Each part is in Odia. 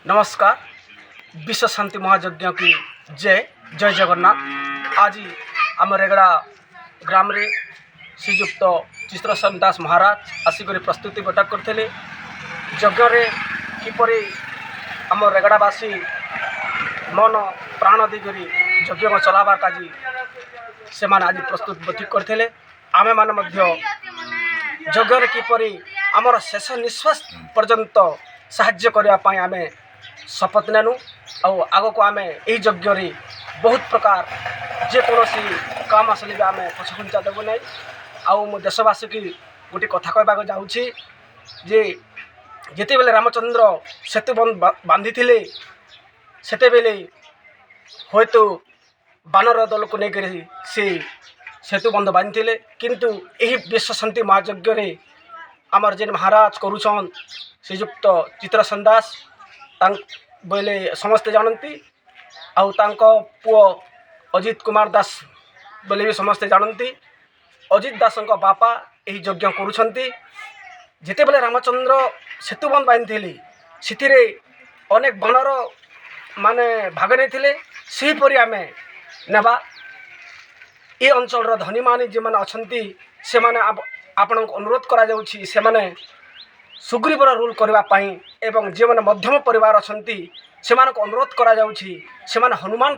नमस्कार। विश्व शांति महायज्ञ की जय जय जगन्नाथ। आज आम रेगड़ा ग्राम रे श्रीजुक्त चित्रसेन दास महाराज आसिक प्रस्तुति बैठक करते यज्ञ किपरि आम रेगड़ावासी मन प्राण देकर यज्ञ चलाबार काजी से आज प्रस्तुत बैठक करते आमे मान यज्ञ किपरि आमर शेष निश्वास पर्यंत साहाय्य करने आम शपथ नेनु आग को आम यज्ञ बहुत प्रकार जेकोसी काम आसले भी आम पछघुंचा देवु ना। आउ देशवासी की गोटे कथा कहवाक जाऊँगी जे जिते बेले रामचंद्र सेतु बांधी सेते बेले हयत तो बानर दल को लेकर से सेतु बंध बांधी किंतु यही विश्व शांति महायज्ञ आमर जेन महाराज करुछन श्रीजुक्त चित्रसेन दास बोले समस्ते जानती पुओ अजित कुमार दास बोले भी समस्ते जानती। अजित दास बापा यही यज्ञ करुछंती। जिते बेले रामचंद्र सेतु बंध बांधी से अनेक बानर माने भाग नहीं सेहीपरि आम नेबा ये अंचल धनी मान जो मैंने अच्छा से आपण अनुरोध करा जाउछि से माने सुग्रीवर रूल करने एवं जे मैंने मध्यम परिवार अच्छा से अनुरोध करा जाउछि से हनुमान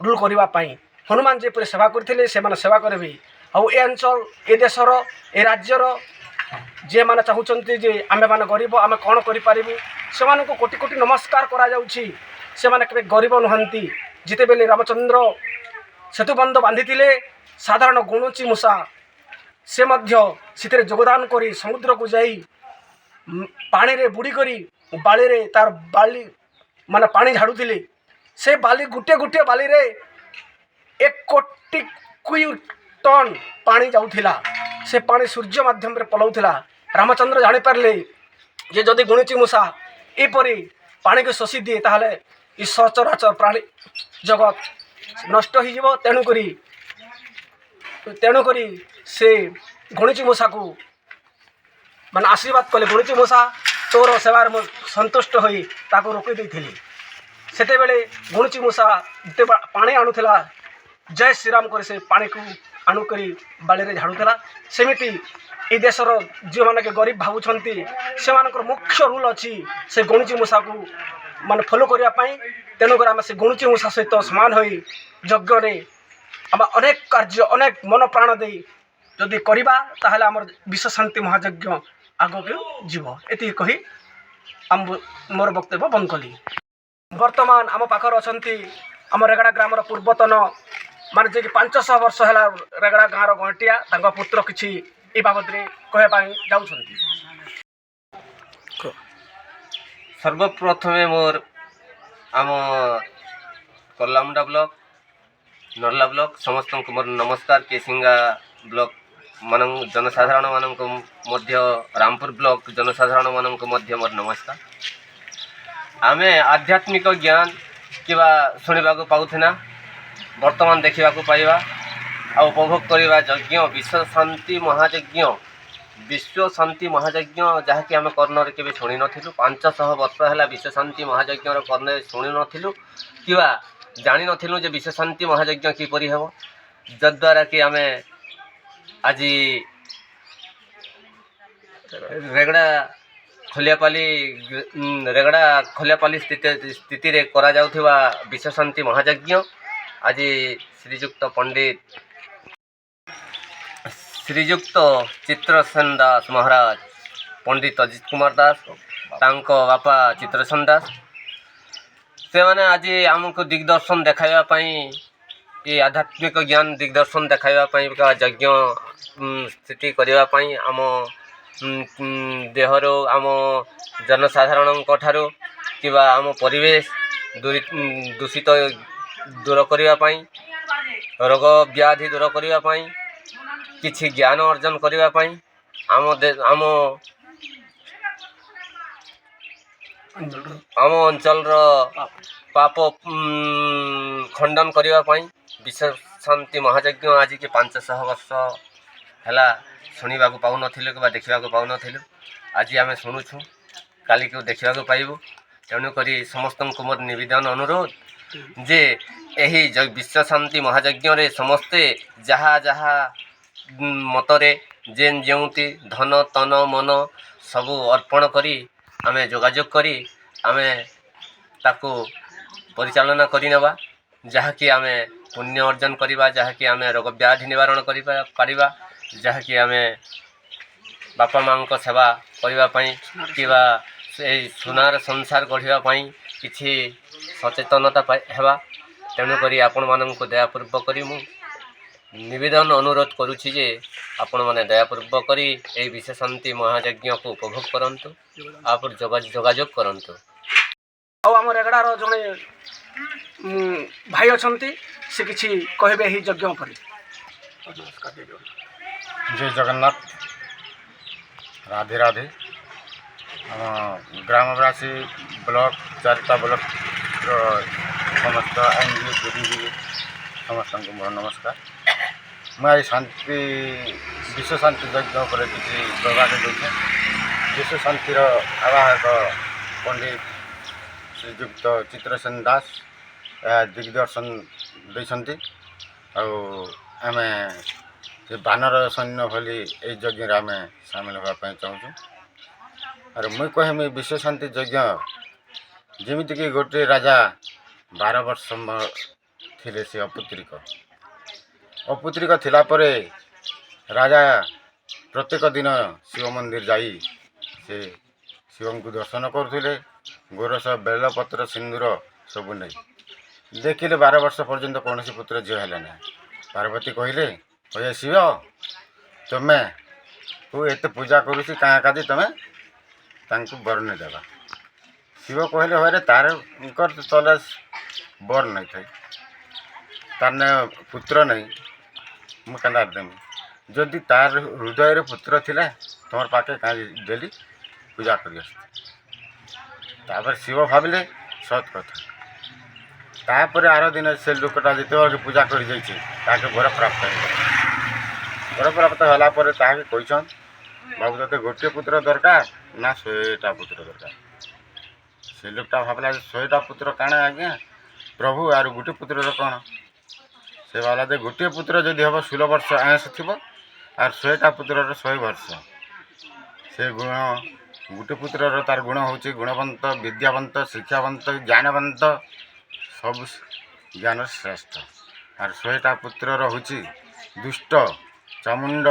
रूल करने हनुमान जेपरि सेवा करते से सेवा करेंगे। आउ ए अंचल ए देशर ए राज्यर जे मैंने चाहते जे आमे माने गरीब आमे कौन करूँ से कोटि कोटि नमस्कार करा जाउछि से माने गरीब नुहंती। जिते बेले रामचंद्र सेतुबंध बांधी साधारण गुणुची मूषा से मध्य योगदान करी समुद्र को जाई पानी रे बुड़ी करी बाली रे तार बाली माने पानी झाड़ुले से बाली गुटे गुटे बाली रे 1 कोटी टन पानी जाउथिला से पानी सूर्य माध्यम रे पलाउथिला। रामचंद्र जानी पारले जे जदि गुणुची मूषा एपरी पानी को शोषी दिए ताहले ई सचराचर प्राणी जगत नष्ट हो जीवो। तेणुकरी से गुणुची मूषा को मान आशीर्वाद कले गुणुची मूषा तोर सेवार संतुष्ट होई ताको रोकी देथिली। सेते बेले गुणुची मूषा पानी आणुथिला जय श्रीराम कर से पानी को आणु करी बाली रे झाड़ुथिला। सेमिति ए देशर जो माने के गरीब भावुछंती से मानकर मुख्य रूल अछि से गुणुची मूषा को मान फॉलो करिया पई। तेणुकर आम से गुणुची मूषा सहित समान होई यज्ञ रे आम अनेक कार्य अनेक मन प्राण दे जदि करवा ताहले आमर विश्व शांति महायज्ञ आग को जीव। एति कही आम मोर वक्तव्य बंद कली। वर्तमान आम पाखर अछंती आम रेगड़ा ग्रामर पूर्वतन माने जे 500 वर्ष है रेगड़ा गाँव गंटिया तांका पुत्र किछि ए बाबद रे कहबा जाउछंती। सर्वप्रथमे मोर आम करलामुंडा ब्लॉक नरला ब्लॉक समस्त को मोर नमस्कार। केसिंगा ब्लॉक मान जनसाधारण मानक मध्य रामपुर ब्लॉक जनसाधारण मानक मध्य मोर नमस्कार। आमे आध्यात्मिक ज्ञान किबा सुनिबा को पाउथिना वर्तमान देखिबा को पाइबा आ उपभोग करिबा यज्ञ विश्व शांति महायज्ञ जहाँकि आम कर्णर के शुणी नथिलु। 500 वर्ष है विश्व शांति महायज्ञ कर्ण शुणी नथिलु किबा जानी नथिलु जे विश्व शांति महायज्ञ किपरि हेबो जद्वारा कि आमे आज रेगड़ा खोलियापाली स्थिति रे करा जाउथिबा विश्व शांति महायज्ञ आज श्रीजुक्त चित्रसेन दास महाराज पंडित अजित कुमार दास तांको बापा चित्रसेन दास से माने आज आमको दिग्दर्शन देखाइबा पई ये आध्यात्मिक ज्ञान दिग्दर्शन देखाइबा पई यज्ञ स्थिति करिबा पई आम देहरो आम जनसाधारण ठारो किबा आम परिवेश दूषित दूर करिबा पई रोग व्याधि दूर करिबा पई किछि ज्ञान अर्जन करिबा पई आम अंचल पाप खंडन करिबा पई विश्व शांति महायज्ञ आज के 500 वर्ष है शुणा पाऊ नथिलु कि देखा पाऊ नथिलु। आज आम शुणुछु काली को देखा पाइबू। ତେଣୁକରି ସମସ୍ତଙ୍କୁ ମୋର ନିବେଦନ ଅନୁରୋଧ ଯେ ଏହି ବିଶ୍ୱ ଶାନ୍ତି ମହାଯଜ୍ଞରେ ସମସ୍ତେ ଯାହା ଯାହା ମତରେ ଯେଉଁଠି ଧନ ତନ ମନ ସବୁ ଅର୍ପଣ କରି ଆମେ ଯୋଗାଯୋଗ କରି ଆମେ ତାକୁ ପରିଚାଳନା କରିନେବା, ଯାହାକି ଆମେ ପୁଣ୍ୟ ଅର୍ଜନ କରିବା, ଯାହାକି ଆମେ ରୋଗ ବ୍ୟାଧି ନିବାରଣ କରିପାରିବା, ଯାହାକି ଆମେ ବାପା ମାଆଙ୍କ ସେବା କରିବା ପାଇଁ କିମ୍ବା ସେଇ ସୁନାର ସଂସାର ଗଢ଼ିବା ପାଇଁ କିଛି ସଚେତନତା ହେବା। ତେଣୁକରି ଆପଣମାନଙ୍କୁ ଦୟାପୂର୍ବକ କରି ମୁଁ ନିବେଦନ ଅନୁରୋଧ କରୁଛି ଯେ ଆପଣମାନେ ଦୟାପୂର୍ବକ କରି ଏହି ବିଶ୍ୱ ଶାନ୍ତି ମହାଯଜ୍ଞକୁ ଉପଭୋଗ କରନ୍ତୁ, ଆପଣ ଯୋଗାଯୋଗ କରନ୍ତୁ। ଆଉ ଆମ ରେଗଡ଼ାର ଜଣେ ଭାଇ ଅଛନ୍ତି, ସେ କିଛି କହିବେ ଏହି ଯଜ୍ଞ ଉପରେ। ଜୟ ଜଗନ୍ନାଥ, ରାଧେ ରାଧେ। ଆମ ଗ୍ରାମବାସୀ ବ୍ଲକ 4ଟା ବ୍ଲକର ସମସ୍ତ ଆଇନଜୀବୀ ବୁଦ୍ଧିଜୀବୀ ସମସ୍ତଙ୍କୁ ମୋର ନମସ୍କାର। ମୁଁ ଏଇ ବିଶ୍ୱ ଶାନ୍ତି ଯଜ୍ଞ ଉପରେ କିଛି କହିବାକୁ ଦେଉଛି। ବିଶ୍ୱ ଶାନ୍ତିର ଆବାହକ ପଣ୍ଡିତ ଶ୍ରୀଯୁକ୍ତ ଚିତ୍ରସେନ ଦାସ ଏହା ଦିଗ୍ଦର୍ଶନ ଦେଇଛନ୍ତି। ଆଉ ଆମେ ସେ ବାନର ସୈନ୍ୟ ଭଳି ଏଇ ଯଜ୍ଞରେ ଆମେ ସାମିଲ ହେବା ପାଇଁ ଚାହୁଁଛୁ। ଆରେ ମୁଇଁ କହିମି ବିଶ୍ୱ ଶାନ୍ତି ଯଜ୍ଞ ଯେମିତିକି ଗୋଟିଏ ରାଜା 12 ବର୍ଷ ଥିଲେ, ସେ ଅପୁତ୍ରିକ ଥିଲା ପରେ ରାଜା ପ୍ରତ୍ୟେକ ଦିନ ଶିବ ମନ୍ଦିର ଯାଇ ସେ ଶିବଙ୍କୁ ଦର୍ଶନ କରୁଥିଲେ। ଗୋରସ ବେଲପତ୍ର ସିନ୍ଦୁର ସବୁ ନେଇ ଦେଖିଲେ 12 ବର୍ଷ ପର୍ଯ୍ୟନ୍ତ କୌଣସି ପୁତ୍ର ଝିଅ ହେଲେ ନାହିଁ। ପାର୍ବତୀ କହିଲେ, ହେ ଶିବ, ତୁମେ ଏତେ ପୂଜା କରୁଛି କାଁ କାଦି ତୁମେ ତାଙ୍କୁ ବର ନେଇ ଦେବା। ଶିବ କହିଲେ, ହରେ ତାରଙ୍କର ତଲେ ବର ନାଇଁ ଥାଏ, ତାର ପୁତ୍ର ନାହିଁ, ମୁଁ କେନ୍ତା ଦେମି? ଯଦି ତାର ହୃଦୟରେ ପୁତ୍ର ଥିଲା ତୁମର ପାଖେ କାଁ ଡେଲି ପୂଜା କରି ଆସୁଛି। ତାପରେ ଶିବ ଭାବିଲେ ସତ୍ କଥା। ତାପରେ ଆର ଦିନ ସେ ଲୋକଟା ଯେତେବେଳେ ପୂଜା କରି ଯାଇଛି ତାହାକେ ବରପ୍ରାପ୍ତ ହେଇଗଲା। ବରପ୍ରାପ୍ତ ହେଲା ପରେ ତାହାକେ କହିଛନ୍, ବାବୁ ତୋତେ ଗୋଟିଏ ପୁତ୍ର ଦରକାର ନା 100ଟା ପୁତ୍ର ଦରକାର? ସେ ଲୋକଟା ଭାବିଲା ଯେ 100ଟା ପୁତ୍ର କାଣା ଆଜ୍ଞା ପ୍ରଭୁ, ଆରୁ ଗୋଟିଏ ପୁତ୍ରର କ'ଣ? ସେ ଭାବିଲା ଯେ ଗୋଟିଏ ପୁତ୍ର ଯଦି ହେବ 16 ବର୍ଷ ଆୟୁଷ ଥିବ, ଆର୍ 100ଟା ପୁତ୍ରର 100 ବର୍ଷ। ସେ ଗୁଣ ଗୋଟେ ପୁତ୍ରର ତାର ଗୁଣ ହେଉଛି ଗୁଣବନ୍ତ, ବିଦ୍ୟାବନ୍ତ, ଶିକ୍ଷାବନ୍ତ, ଜ୍ଞାନବନ୍ତ, ସବୁ ଜ୍ଞାନ ଶ୍ରେଷ୍ଠ। ଆର୍ 100ଟା ପୁତ୍ରର ହେଉଛି ଦୁଷ୍ଟ, ଚାମୁଣ୍ଡ,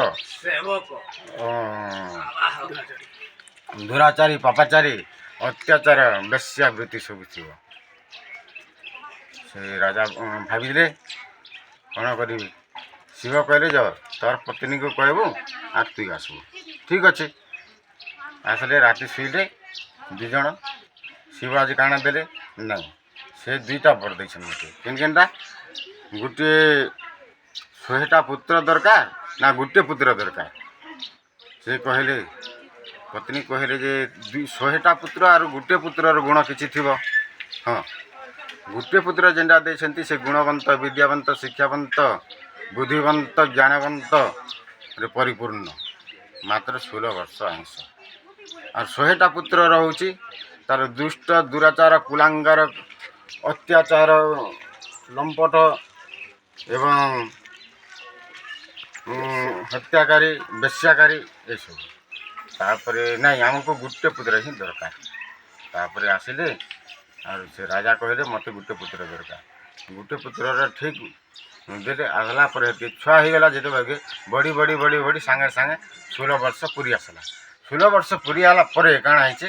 ଦୁରାଚାରୀ, ପାପାଚାରୀ, ଅତ୍ୟାଚାର, ବେଶ୍ୟାବୃତ୍ତି ସବୁ ଥିବ। ସେ ରାଜା ଭାବିଲେ କ'ଣ କରିବି? ଶିବ କହିଲେ, ଯ ତୋର ପତ୍ନୀକୁ କହିବୁ ଆର୍ ତୁଇ ଆସିବୁ। ଠିକ୍ ଅଛି। ଆସିଲେ, ରାତି ଶୋଇଲେ 2 ଜଣ। ଶିବ ଆଜି କାଣା ଦେଲେ? ନାଇଁ, ସେ 2ଟା ବର ଦେଇଛନ୍ତି ମୋତେ। କେନ୍ଟା? ଗୋଟିଏ 100ଟା ପୁତ୍ର ଦରକାର ନା ଗୋଟିଏ ପୁତ୍ର ଦରକାର? ସେ କହିଲେ, ପତ୍ନୀ କହିଲେ ଯେ 100ଟା ପୁତ୍ର ଆରୁ ଗୋଟିଏ ପୁତ୍ରର ଗୁଣ କିଛି ଥିବ। ହଁ, ଗୋଟିଏ ପୁତ୍ର ଯେନ୍ଟା ଦେଇଛନ୍ତି ସେ ଗୁଣବନ୍ତ, ବିଦ୍ୟାବନ୍ତ, ଶିକ୍ଷାବନ୍ତ, ବୁଦ୍ଧିବନ୍ତ, ଜ୍ଞାନବନ୍ତରେ ପରିପୂର୍ଣ୍ଣ, ମାତ୍ର 16 ବର୍ଷ ଆୟୁଷ। আর 100ଟା ପୁତ୍ର ରହୁଛି ତାର ଦୁଷ୍ଟ, ଦୁରାଚାର, କୁଲାଙ୍ଗାର, ଅତ୍ୟାଚାର, ଲମ୍ପଟ ଏବଂ ହତ୍ୟାକାରୀ, ବେଶ୍ୟାକାରୀ ଏସବୁ। ତାପରେ ନାଇଁ, ଆମକୁ ଗୋଟେ ପୁତ୍ର ହିଁ ଦରକାର। ତାପରେ ଆସିଲେ ଆଉ ସେ ରାଜା କହିଲେ, ମୋତେ ଗୋଟେ ପୁତ୍ର ଦରକାର। ଗୋଟେ ପୁତ୍ରର ଠିକ୍ ଦେଲେ। ଆସିଲା ପରେ ଛୁଆ ହେଇଗଲା ଯେତେବେଳେ ବଢ଼ି ବଢ଼ି ବଢ଼ି ବଢ଼ି ସାଙ୍ଗେ ସାଙ୍ଗେ 16 ବର୍ଷ ପୁରୀ ଆସିଲା। 16 ବର୍ଷ ପୁରୀ ହେଲା ପରେ କାଣା ହେଇଛି,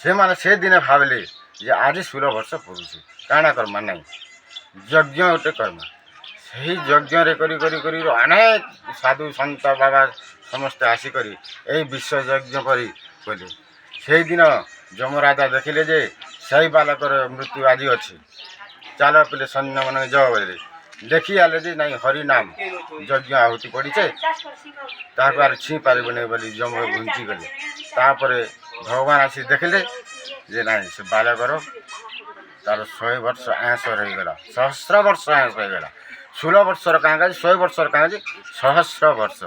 ସେମାନେ ସେଦିନେ ଭାବିଲେ ଯେ ଆଜି 16 ବର୍ଷ ପୁରୁଛି, କାଣା କର୍ମା? ନାହିଁ, ଯଜ୍ଞ ଗୋଟେ କର୍ମା। ସେହି ଯଜ୍ଞରେ କରି କରି କରି ଅନେକ ସାଧୁ ସନ୍ଥ ବାବା ସମସ୍ତେ ଆସିକରି ଏହି ବିଶ୍ୱ ଯଜ୍ଞ କରି କଲେ। ସେଇଦିନ ଯମରାଜା ଦେଖିଲେ ଯେ ସେହି ବାଲକର ମୃତ୍ୟୁ ଆଜି ଅଛି, ଚାଲ ପିଲେ ସୈନ୍ୟମାନେ ଯାଅ ବୋଲି ଦେଖି ଆଲେ ଯେ ନାଇଁ, ହରିନାମ ଯଜ୍ଞ ଆହୁତି ପଡ଼ିଛେ, ତାହାକୁ ଆର୍ ଛୁଇଁ ପାରିବନି ବୋଲି ଯମ ଘୁଞ୍ଚିଗଲେ। ତାପରେ ଭଗବାନ ଆସି ଦେଖିଲେ ଯେ ନାଇଁ, ସେ ବାଲକର ତାର 100 ବର୍ଷ ଆୟୁଷ ରହିଗଲା, ସହସ୍ର ବର୍ଷ ଆୟୁଷ ରହିଗଲା। 16 ବର୍ଷର କାହିଁକି, 100 ବର୍ଷର କାହିଁକି, ସହସ୍ର ବର୍ଷ।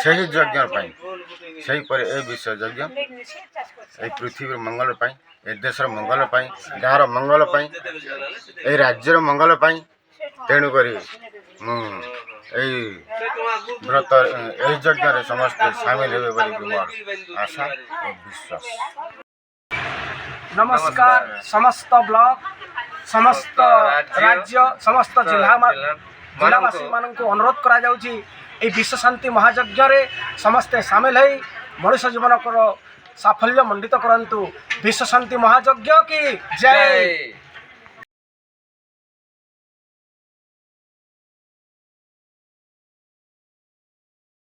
ସେହି ଯଜ୍ଞ ପାଇଁ, ସେହିପରି ଏ ବିଶ୍ୱ ଯଜ୍ଞ, ଏହି ପୃଥିବୀର ମଙ୍ଗଳ ପାଇଁ ଏ ଦେଶର ମଙ୍ଗଳ ପାଇଁ, ଗାଁର ମଙ୍ଗଳ ପାଇଁ, ଏଇ ରାଜ୍ୟର ମଙ୍ଗଳ ପାଇଁ। ତେଣୁକରି ମୁଁ ଏଇ ବ୍ରତ ଏହି ଯଜ୍ଞରେ ସମସ୍ତେ ସାମିଲ ହେବେ ବୋଲି ମୋର ଆଶା ଓ ବିଶ୍ୱାସ। ନମସ୍କାର ସମସ୍ତ ବ୍ଲକ, ସମସ୍ତ ରାଜ୍ୟ, ସମସ୍ତ ଜିଲ୍ଲାବାସୀମାନଙ୍କୁ ଅନୁରୋଧ କରାଯାଉଛି ଏହି ବିଶ୍ୱ ଶାନ୍ତି ମହାଯଜ୍ଞରେ ସମସ୍ତେ ସାମିଲ ହୋଇ ମଣିଷ ଜୀବନର ସାଫଲ୍ୟ ମଣ୍ଡିତ କରନ୍ତୁ। ବିଶ୍ୱ ଶାନ୍ତି ମହାଯଜ୍ଞ କି ଜୟ।